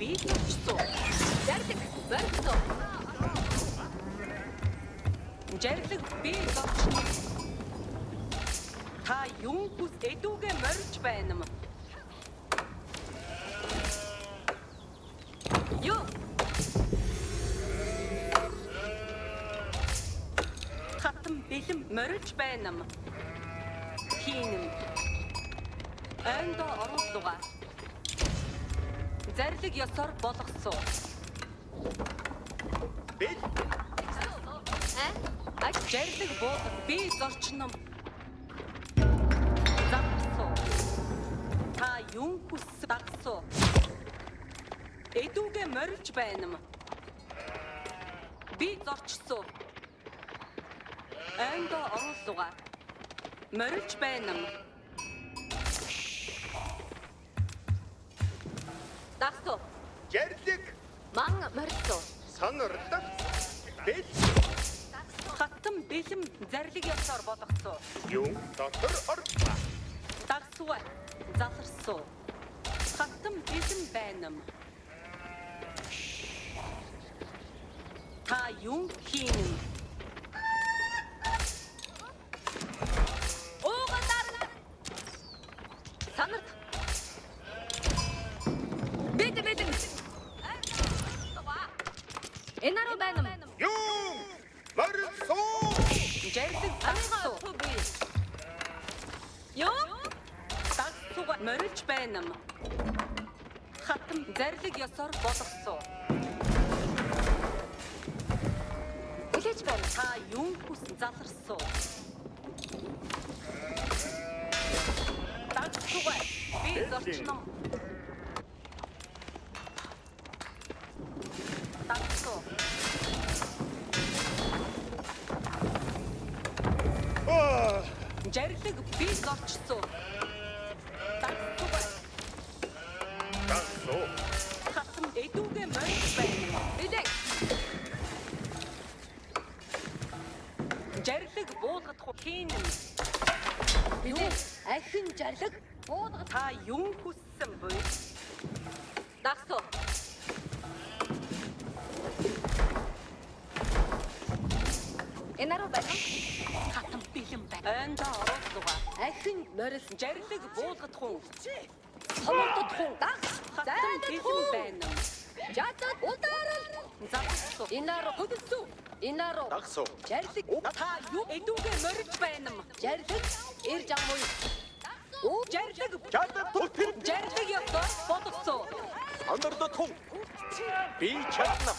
би зорчсон. Зарлиг борцсон. Зарлиг би зорчсон. Та юун хүс эдүүгээ морж байна юм. Юу? Хатам бэлэм морж байна юм. Хийнэм. Эндо оруулга. Зарлиг ёсоор болгосон. Бэл. Зарлиг боо би зорчно. Загсуу. Та юун хүс дагсуу. Эдүүгээ морж байна юм. Би зорчсон. Эндо оруулга. Морж байна юм. Дагсуу. Зарлиг. Ман морцсон. Сонордог. Бэл. Хатам бэлэм зарлиг ёсоор болгосон. Юун дотор орно. Дагсуу. Заларсуу. Хатам бэлэм байна юм. Та юун хийнэ? Уугатар. Санарт. Бид. Энаруу байна юм. Юун морсоо. Зарлиг дагсуу. Юу? Дагсууга морж байна юм. Хатам зарлиг ёсоор болгосон. Хүлээж байна. Та юун хүс заларсуу. Дагсууга би зорчно. Дагсуу. Зарлиг би зорчсон. Дагсууга. Дагсуу. Хатам эдүүгээ морж байна. Бидээ. Зарлиг буулгах хийнэ. Бидээ. Ахин зарлиг буулгах та юун хүссэн буй? Дагсуу. Энаруу байна. Хатам бэлэм байна. Эндо оруулга. Ахин морил зарлиг буулгах хүн. Сонордод хүн дагс. Хатам бэлэм байна. Жадад ударал. Загсуу. Энаруу хөдөлсүү. Энаруу. Дагсуу. Зарлиг та юу эдүүгээ морж байна юм. Зарлиг ирж амгүй. Оо зарлиг. Жадад тутэр. Зарлиг ёсоор болгосон. Сонордод хүн. Би чадна.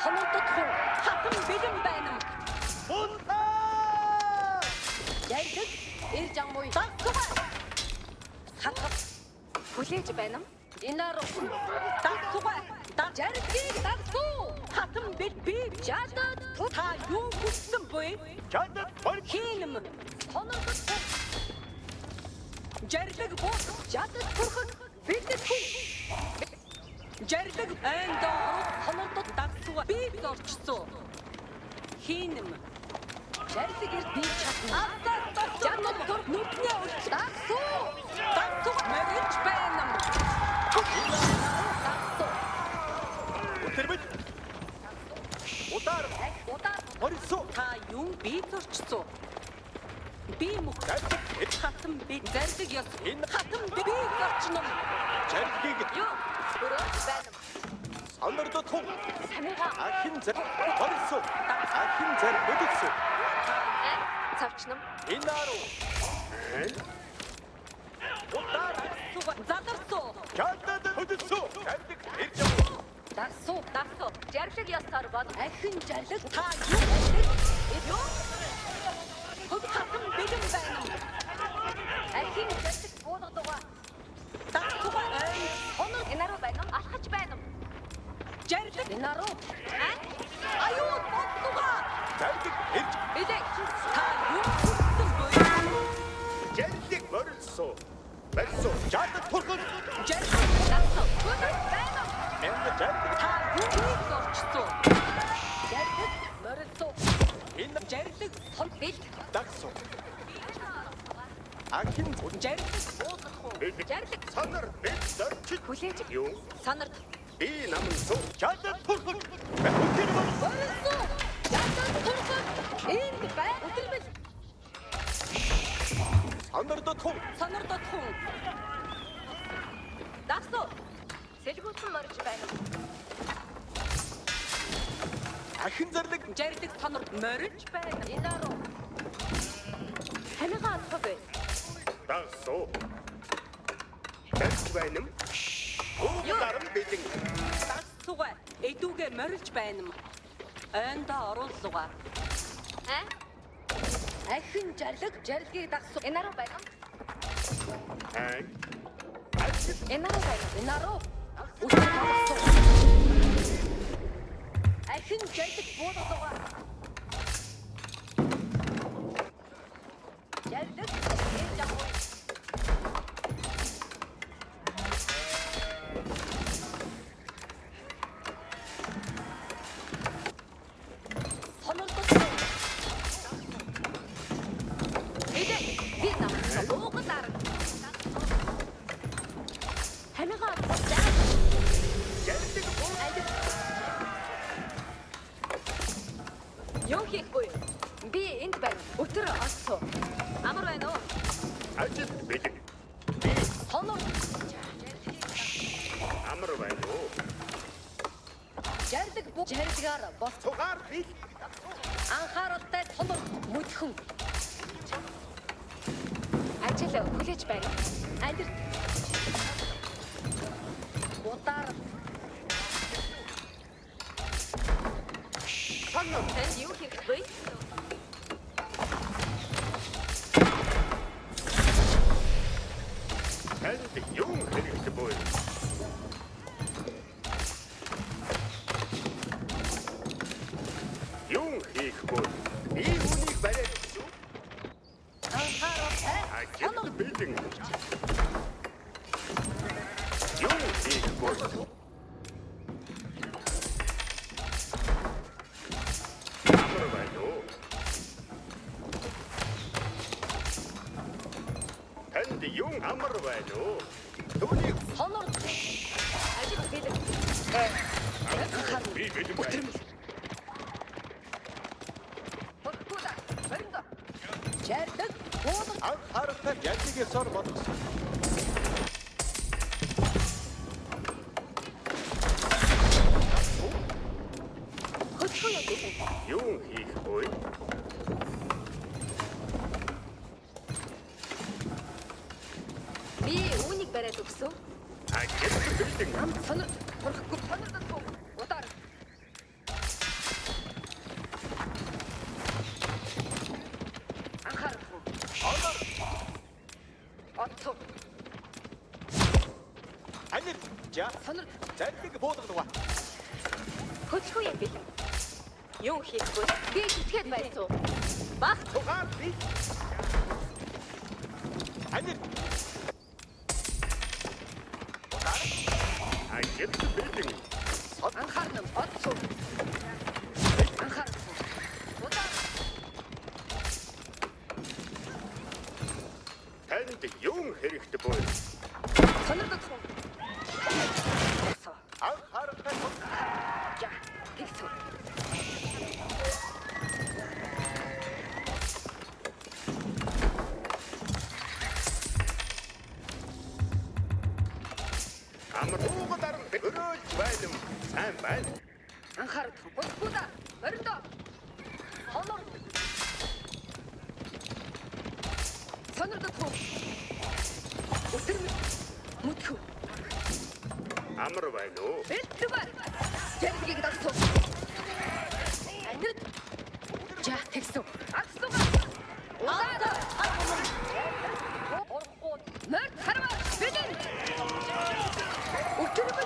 Сонордод хүн. Хатам бэлэм байна. Бунтаа! Зарлиг ирж амгүй. Дагсуу. Хатам хүлээж байна. Энаруу. Дагсуу. Зарлиг дагсуу. Хатам би жадад та юу хүссэн буй? Жадад бол Хийнэм. Сонордод хүн. Зарлиг буу. Жадад бүрхэн бидэд хүн. Зарлиг эндо сонордод дагсуу. Би зорчсон. Хийнэм. Зарлиг ирд би чадна. Жадад бүр нүднээ үлч. Дагсуу. Дагсуу мөрөж байна. Дагсуу. Өтөрбөд. Удар. Морсоо. Та юун би зорчсон. Би мөх. Хатам би зарлиг ёс. Энэ Хатам би зорчно. зарлигийг Юу? Бүрөөж байна. сонордод хүн. Самига. Ахин зар. Морсоо. Ахин зар өдөлсөө. Цавчнам. Инаруу. Удар. Задарсуу. Жадад өдөлсөө. Зарлиг ирж Дагсуу. Зарлиг ёсоор бол ахин зарлиг та юу зарлиг? Юу? Хатам бэлэм байна. Ахин зарлиг буулгадаг. Дагсуу. Оноо энаруу байна. Алхаж байна. Зарлиг энаруу. Аюу боттуга. зарлиг ирж Бидээ та юу хүссэн буй? зарлиг морсоо. Морсоо. Жадад бүрхэн. Зарлиг дагсуу. Гүнэс байна. Энд зарлиг. Та юу зорчсон? Зарлиг морилсуу. Энэ Зарлиг хон бэлт. дагсуу. Ахин Зарлиг буулгах уу? Зарлиг санар бэл зорчид. хүлээж Юу? санарт Би намын суу. Жадан турхаг. Өдөр бол Орсон. Ятан турхаг. Энд бай. Өдөрмөл. санардаа тун. Санардаа тун. Дагсуу. Сэлгүүтэн морж байна. Ахин зарлаг. Жардаг санар морж байна. Инаруу. Ханига алхав. Дасуу. Тэсвэнэм. Уугарам бэлэн. Дагсуугаа. Эдүүгээ морж байна. Энда оруулсугаа. Ахин жарлагийг дагсуу. Инаруу байна. Ай. Инаруу байна. Инаруу. Үгүй дагсуу. Ахин жардаг буудалгаа. Жардаг. Энэ жаггүй. Юу хийхгүй? Би энд байна. Өтөр олцоо. Амар байна уу? Ажил бэлэн. Сонор. Амар байна уу? Жардагаар бос. Тугаар би. Анхааралтай сонор мөдхөн. Ажил хүлээж байна. Адил. Утаар. Санам. Танд юу хийх вэ? Танд юм хэрэгтэй боо. Юм хийх боо. Би үнийг бариад. Анхааралтай. Ажил бэлэн. Юм хийх боо. Юм амар байна уу? Түүний Сонор. Ажил бэлэн. би бэлэн байна. Бодгоода. Баримда. Жардаг. Буудал. Анхааралтай янзыг сор бодсон. Хөдөлгөөн яа. Юм хийх боо. Би үүнийг бариад өгсөн. Ажил бэлэн. Нам сонор. Хурахгүй сонордод туу. Удаар. Анхаарахгүй. Отто. Ажил жа. Сонор. Зарлиг буудалгаа. Хөдөлгөөн яа бэлэн. Юу хийхгүй? Би хитгээд байсан. Баг. Тугаар би. Ажил. Ажил бэлэн. Анхаарна. Отто. Анхаарахгүй. Удаар. Танд юм хэрэгтэй боо. Сонордод туу. Анхааралтай. Я. Тэгсэн. Амар уугаар өрөөлж байлам. Сайн байна. Анхаарахгүй. Бодгоода. Баримда. Сонор. Сонордод туу. Өтөрмө. Мөдхөө. Амар байна уу? Бэлтгэвэ. Жаргийг дагсуу. Анид. За тэгсэн. Агсууга. Удаа. Мөрд харва. Бэлэн. Өтөрмө.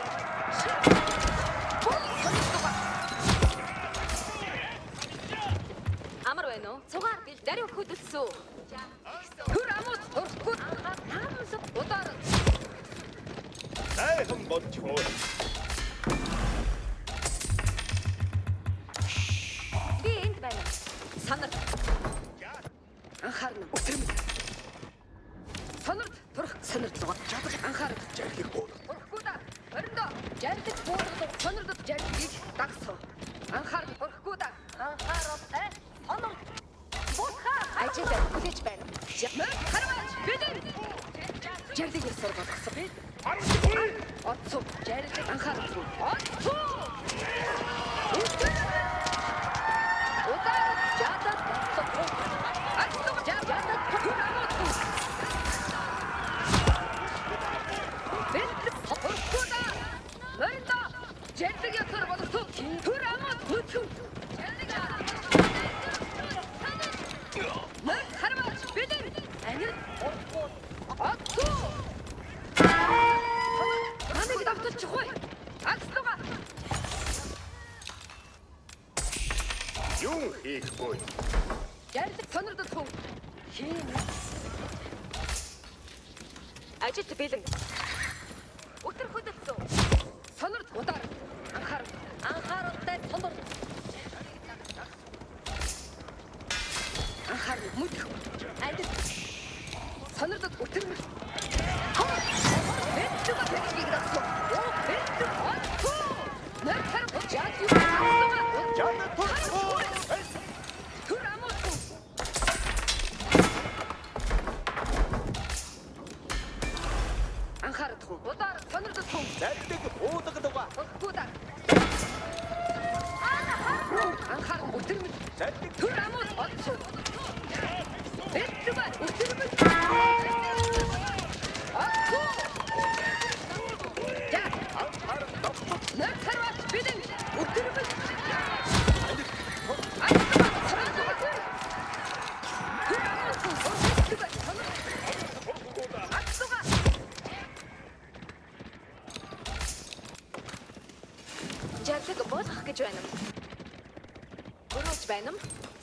Амар байна уу? Цугаар бил даруй хөдөлсөө. Хөр амууд урахгүй. Хаамс удаар. Сайхан болчихоо. Би энд байна. Санар. Анхаарна. Өтөрмө. Сонорд турх сонордлого. Анхаар. Жаргих буу. Урахгүй да. Ориндоо. Жардаг буудал. Ачаалаа хүлээж байна. Хараач бидэн. Жарлыг ясаар болгосон бэ? Отцоо жарлыг анхаарахгүй. Отцоо. Удар жадад отцоо. Отцоо жадад турамото. Бэлт хопоркода. Лэнда жарлыг ясаар болгосон. Турамото. Жарлыг хараач бидэн. Анир отцоо. Манайг давталчихгүй. Акслуга. Юу хийх вэ? Ярлаг сонирдол тун. Хийн. Ажит бэлэн. Өтөр хөдөлсөн. Сонирд удар. Анхааралтай сонирд. Анхаар мүдэх. Ажит. Сонирдол өтөр. Бэлтэг бэлгийг дагсан. Бэлтэг отцоо. Нэрхэр жаад юу асуугаа. Жаад тусгоо. Турамото. Анхаарах. Удар сонирдол тун. Зарлиг буудагдав. Удар. Анхаар өтөр. Зарлиг Турамот отцоо. Бэлтэг өтөр. Отцоо. Я. анхаар давтал. Нэрхэр бидэн. Өтөр. Жарлыг болгох гэж байна. Гөрөөж байна.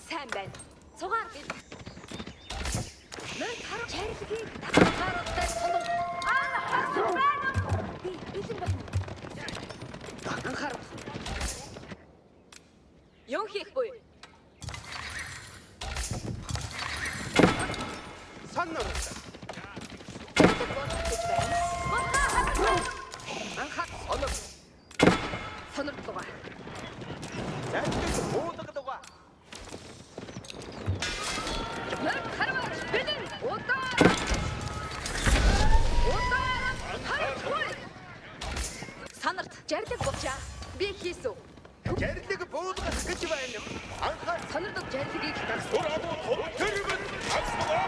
Сайн байна. Цугаар бил. Мөн хараа жарлыг анхааралтай сонор. Харсан байна. Би илэн байна. Анхаар. Юу хийх вэ? Саннар. Жарлыг болгох гэж байна. Анхаар сонор. Сонор тугаа. Зарлиг буудагдав. Мөн хараа бидэн удар. Хараа. Санарт жарлыг болчаа. Би хийсв. Зарлиг буудгах гэж байна. Анхаар Санарт жарлыгийг дагсан. турамото. Тэрвэн асуугаа.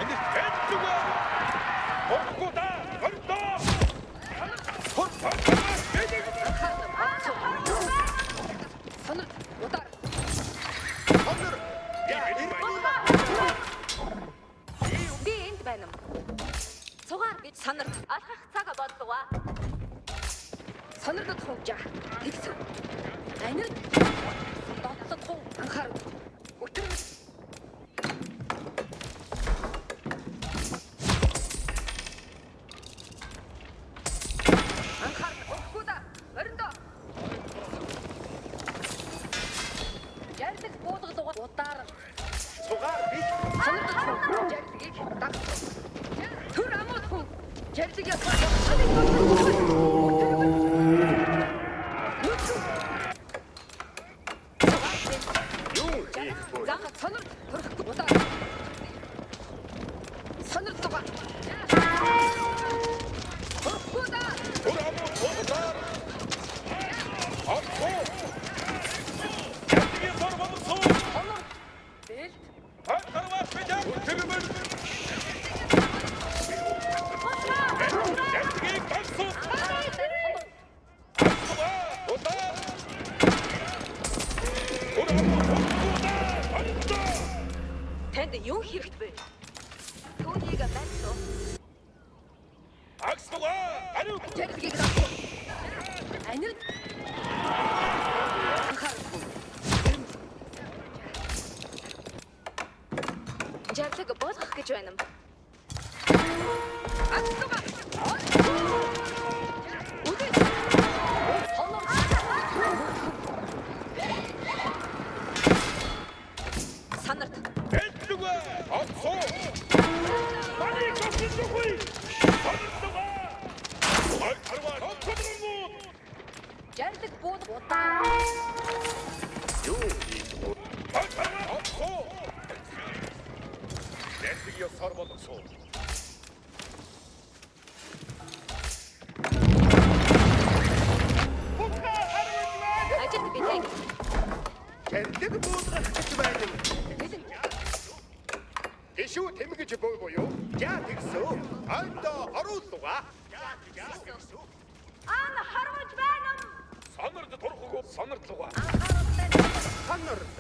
Энэ бэлтэг. Хопкода. Хөрдөө. Санарт удар. Сонор. Би энд байна. Цугаар гэж санарт алхах цаг боллоо. Санарт хуужаа. Тэгсэн. Анир дотлох хуу анхаар. Өтөр. Анхаар өгөхүдэ. Өрөндөө. Ярддаг буудгалгаа удаар. Цугаар бий. Санарт жарлыгийг дагсан. Түр амууд хүн жарлыг ясаа. Юу хийх вэ? Заха сонор төрөх удаа. Сонор туга. Хөөда. Турамото. Отцоо. Зарлиг сорволсон. Сонор. Бэлт. Хараач бидэн. Тэрвэн. Зарлиг дагсан. Удар. Танд юу хэрэгтэй вэ? Түүнийг байна. Аксгаа. Ариу. Жарлыгийг дагсан. Анир. Анхаарахгүй. Жарлыг болгох гэж байна. Аксгаа. Үгүй. Хонор. Санарт. Бэлтэг. Отцоо. Маний кофегүй. Хараач. Жарлыг бууд удаа. Юу хийх вэ? Отцоо. анхаар болгосон. Ажилд битээ. Тэндэг буулгах гэж байна. Ишүү тэмгэж буюу яа тэгсөө андо оруулуга. Ан харваж байна. Сонорд турхаг сонордлуга. Сонорд.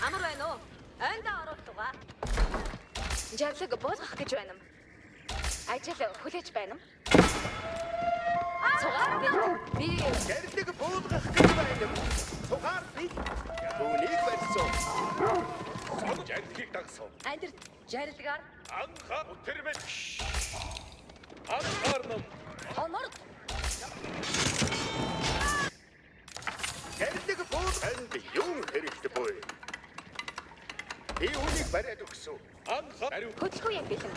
Амар байна уу? Анда оруултуга. Жарлаг болгох гэж байна. Ажил хүлээж байна. Цугаар би Тэндэг буулгах гэж байна. Цугаар би түүнийг барьсан. Сонорд ядгийг дагсан. андир жарилгаар Анхаа өтөрмөд. Анхаар нам. хонор Тэндэг буулганд юм хэрэгтэй буй. Би үүнийг бариад өгсөн. Анхаа ариу хөдөлгөө юм бэлэн.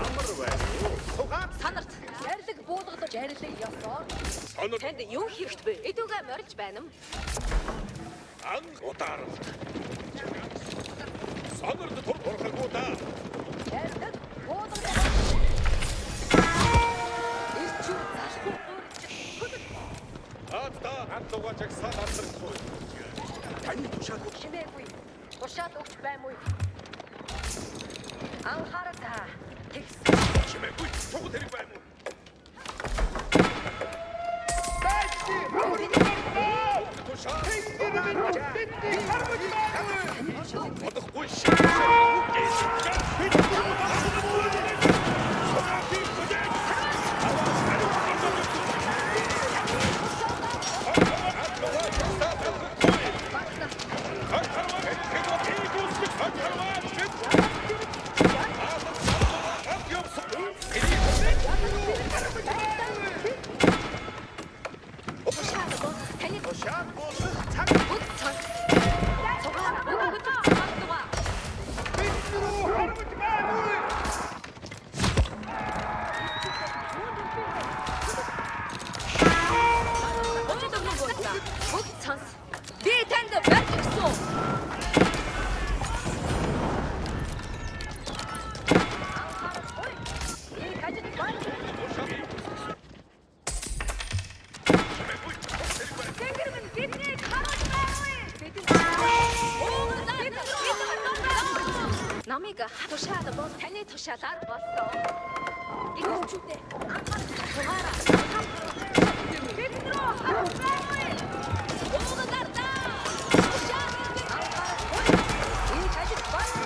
амар байна. Цугаар Санарт жарилэг буулгад жарилыг ёсоор сонорд танд юу хэрэгтэй бэ? Эдүгээ морж байна. ан удар. Сонорд турхагуудаа. Жарилэг буулгад ирчүү залхуу урьж Аата хандуугач агсаад амсахгүй. Таны тушааг шимээгүй. Тушаал өгч баймгүй. Анхаарал та. Тэгс. чимээгүй цуг тэрэг байна уу? Тушаа. Одохгүй шиг. Тушаал бол таны Тушааг болох цаг бүх цаг. Цугаар бүгд цагтуга. Өчигдөр нэг боллоо. Бүгд цанс. Би танд барьж өгсөн. Тэнгэр минь биднийг харуулж байна. Намайг тушаал бол таны тушаалаар болсон. Игүүчүүдээ анхаарал бид рүү харуулж байна. Уугадаа. Тушаал энэ ажил байна.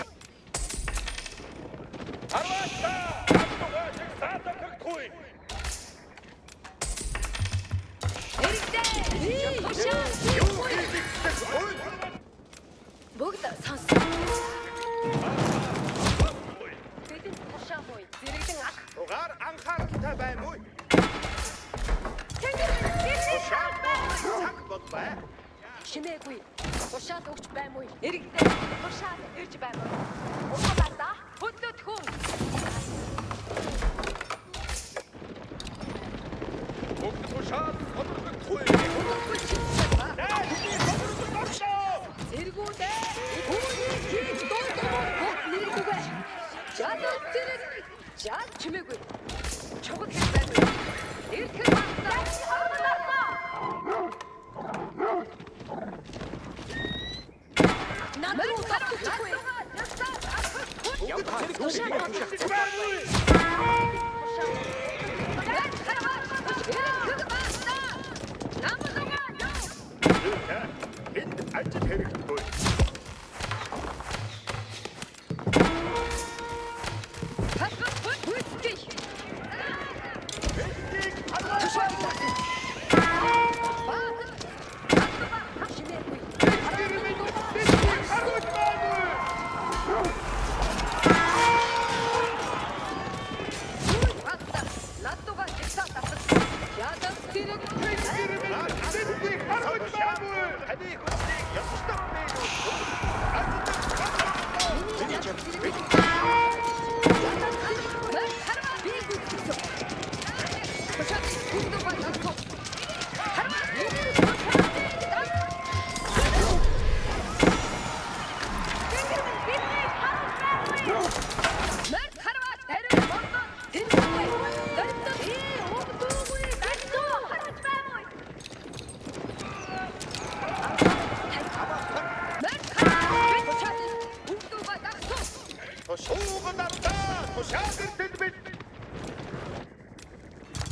Арваста! Хандуугач агсаад амсахгүй. Эрдээ. Тушаал. Юу хийх вэ? Бүгд сонс. Бидний тушаал бой. Зэрэгдэн ах. Цугаар анхааралтай байна уу? Тэнгэр минь биднийг Тушааг цаг болбай. шимээгүй. Тушаал өгч баймгүй. Эрэгдээ. Тушаал ирж баймгүй. Уугадаа. Хөдлөт хүн. Бүгд тушааг сонордохгүй. Зэргүүдээ. Үүнийг хийж дуусгах бүх нэргүүгээ. Жадал зэрэг. Жад чимээгүй. Чугал хэд баймгүй. Эрхэн багтаа. Надруу хатчихгүй. Яваа Тушаал зэрэг баймгүй. энд ажил хэрэгтэй.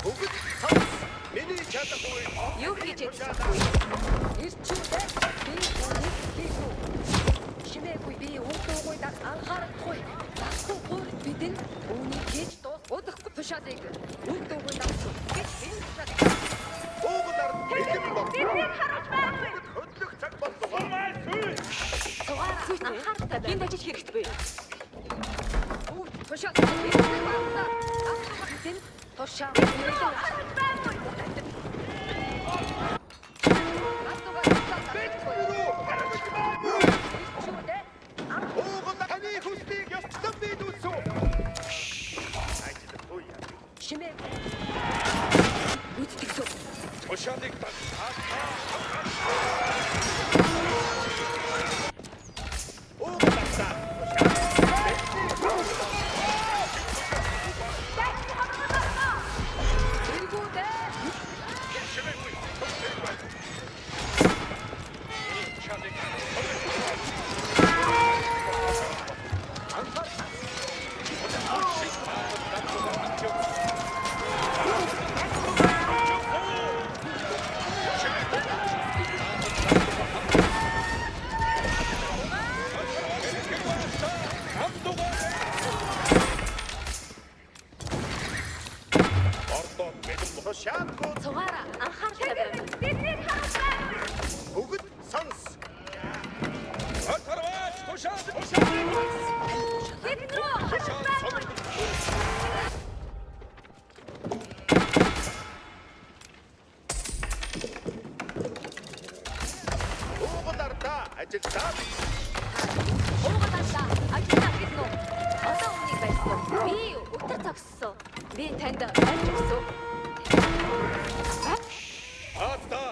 бүгд сонс. Миний чадахгүй. Юу хийж чадахгүй. Ирчүүдээ би үнийг хийгүү. Чимээгүй би өөдөөгүй дах анхаарахгүй. Дахгүй гол бидэн үнийг хийж дуус. Удахгүй тушаалыг өөдөөгүй дахгүй. Уугдаар бэлэн бол. Биднийг харуулж байхгүй. Хөдлөх цаг боллоо. Анхаартай байна. Энд ажил хэрэгтэй. Тушаал. Бидэн тушаал. Уугдаар таны хүслийг ёстой бидүүлсэн. Ажил туяа. Чимээ. Үздэгсөө. Тушаалыг таа. Тушаалгүй Цугаараа анхаартай байна. Биднийг харуулж байхгүй. бүгд сонс. Атарваач тушаал. Бид рүү харуулж байхгүй. Уугдаар та ажилдаа. Уугадаа ажлаа гинөө. Одоо үнийг байсан. Би өдөр зогссон. Би танд амьд өгсөн. Ата.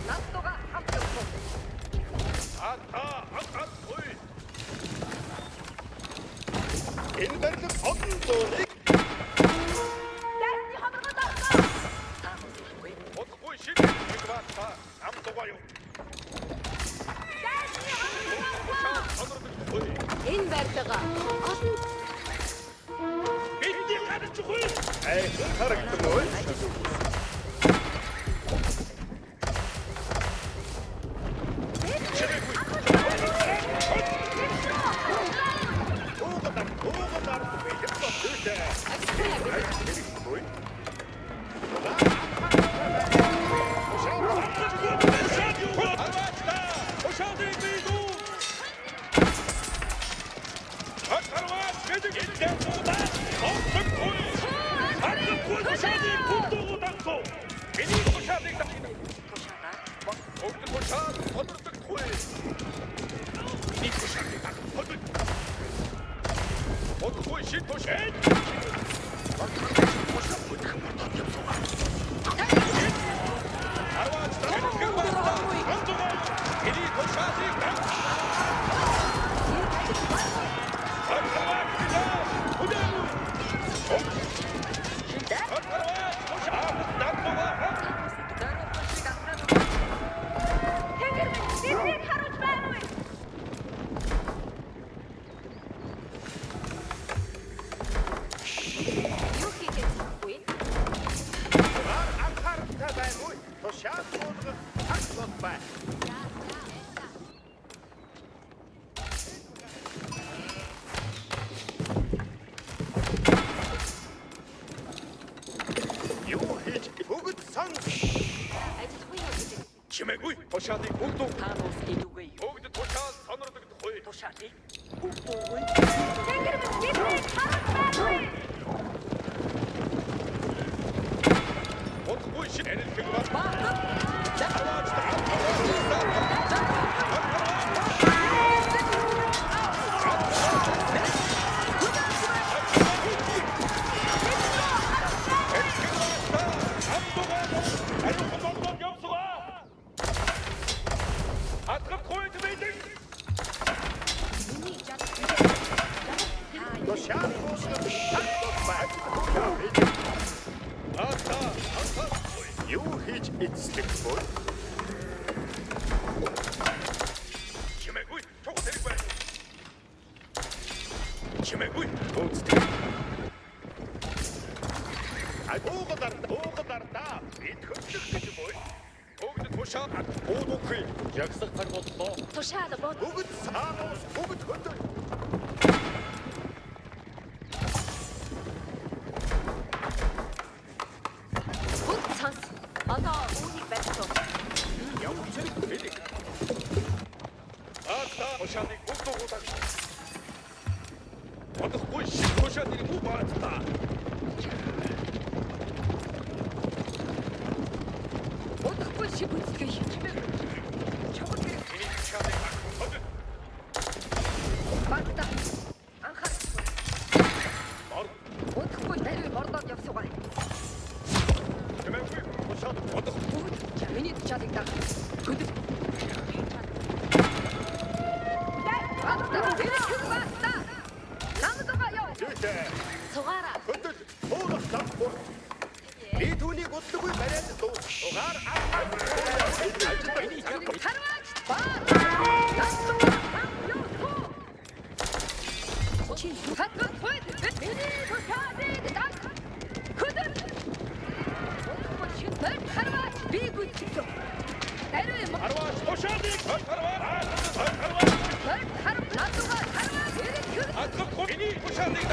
Настуга хамтсан. Ата. Ой. Энэ дэрэг олон зууник. Дайсны ходрогод орсон. Одгүй шиг нэгвата. Амтгаа юу. Дайсны ходрогод орсон. Энэ байртайгаа олон Бидний гадаж үгүй. Харагдсан уу? Уугдаар бэлэн бол. Одгүй шин тушаал. Биднийг харуулж байхгүй. юу хийж чадахгүй. Анхааралтай байна уу? Тушаал уулгах цаг бол бай. Юу хийж бүгд сонс. Ажил хуйгаа гэдэг. Чимээгүй. Тушаалыг бүгд Таанаас илүүгээ юу? бүгд тушаал сонирдогдохгүй. Тушаалыг өөдөөгүй. Биднийг харуулж байхгүй. Одгүй шин энерги бол. Тушаал уулгах цаг бол бай. Юу хийж эцлэх бол? Чимээгүй. Чог зэрэг бай. Чимээгүй. Ууцтай. Уугадаар уугалардаа бид хөдлөх гэж бой. Бүгд тушаад Уудахгүй ягсах гар бодлоо. Тушаал бод. бүгд сааус бүгд хөдөл. Бүгд цанс. Одоо үүнийг барьсан. Явж ирэх. Тушаадыг бүгд уудаг. Одохгүй тушаадыг бүгд баатаа. Удахгүй шиг үзтгэе. Чамд миний тушаадыг хөдөл. Багта. Анхаарахгүй. Орд. Удахгүй даруй бордоод явсугай. Тэмээгүй тушаад одохгүй. Бүгд миний чалыг даг. Хөдөл. Багта. Тэр багта. Намдгаа яв. Зүйтэй. Цугаараа. Хөдөл. Уугал замгүй. Би түүнийг удалгүй бариад дуу. Угаар миний Харваач. Чи хатгал хойд. Миний тушаадыг даг. Хөдөл. Удахгүй шинээр харваач. Би гүйцэв. Даруй Арваа тушаадыг харваа. Атгах миний тушаадыг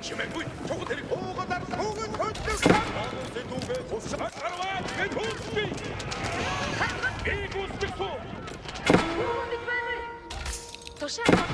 чимээгүй чугад хэрэг уугалаар бүгд хөдлөх. Аавын дүүгээ хусаа. Арваа бид хусби. Би гүсбэх туу. Тушаал.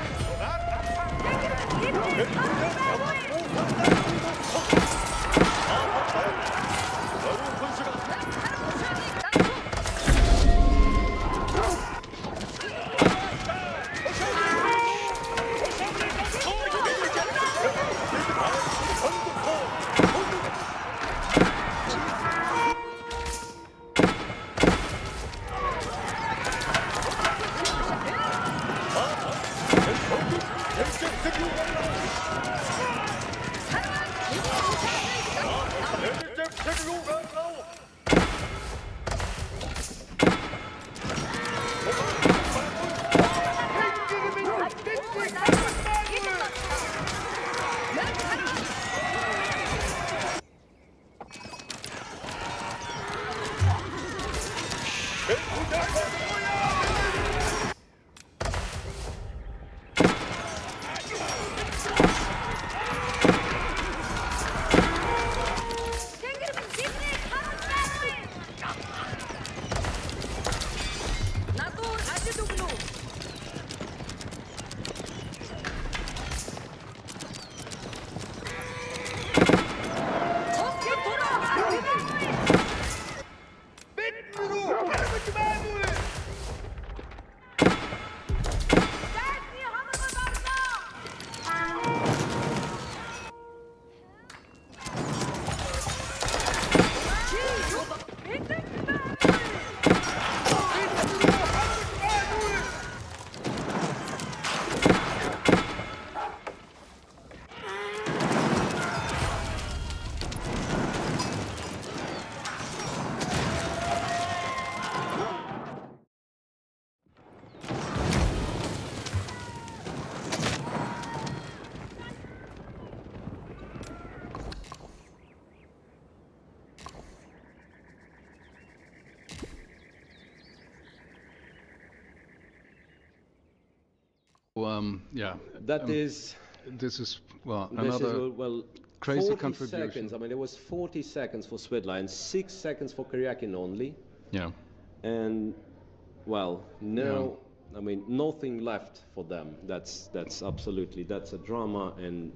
Надуур ажил өгнө үү? Цогцын тураа. Бид нүрүү хэрэгж байгаагүй. Дайсны хамгаалалт орлоо. Yeah. That is This is, well, this another is well crazy 40 contribution. seconds. I mean, there was 40 seconds for Svedla and 6 seconds for Karyakin only, Yeah. and well, no, I mean, nothing left for them. That's absolutely that's a drama, and